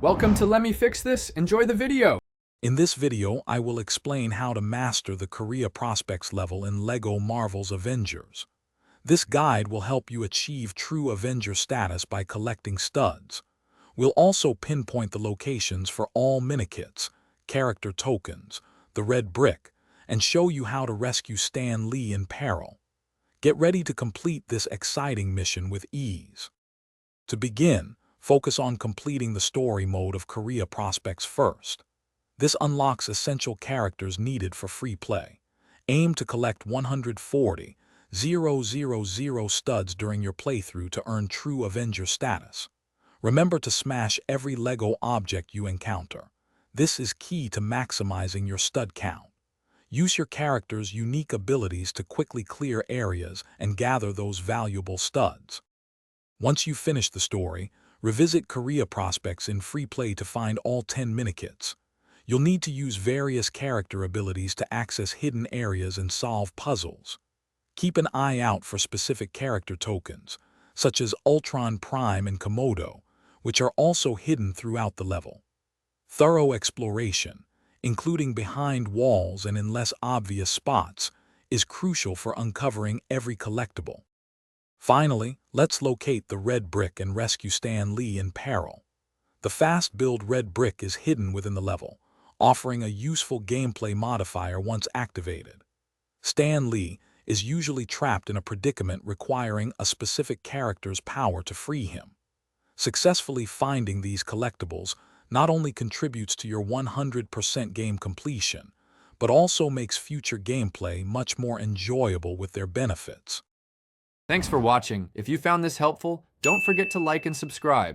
Welcome to Let Me Fix This. Enjoy the video. In this video, I will explain how to master the Career Prospects level in Lego Marvel's Avengers. This guide will help you achieve true Avenger status by collecting studs. We'll also pinpoint the locations for all minikits, character tokens, the red brick, and show you how to rescue Stan Lee in peril. Get ready to complete this exciting mission with ease. To begin, focus on completing the story mode of Career Prospects first. This unlocks essential characters needed for free play. Aim to collect 140,000 studs during your playthrough to earn true Avenger status. Remember to smash every Lego object you encounter. This is key to maximizing your stud count. Use your character's unique abilities to quickly clear areas and gather those valuable studs. Once you finish the story, revisit Career Prospects in free play to find all 10 minikits. You'll need to use various character abilities to access hidden areas and solve puzzles. Keep an eye out for specific character tokens, such as Ultron Prime and Komodo, which are also hidden throughout the level. Thorough exploration, including behind walls and in less obvious spots, is crucial for uncovering every collectible. Finally, let's locate the red brick and rescue Stan Lee in peril. The fast-build red brick is hidden within the level, offering a useful gameplay modifier once activated. Stan Lee is usually trapped in a predicament requiring a specific character's power to free him. Successfully finding these collectibles not only contributes to your 100% game completion, but also makes future gameplay much more enjoyable with their benefits. Thanks for watching. If you found this helpful, don't forget to like and subscribe.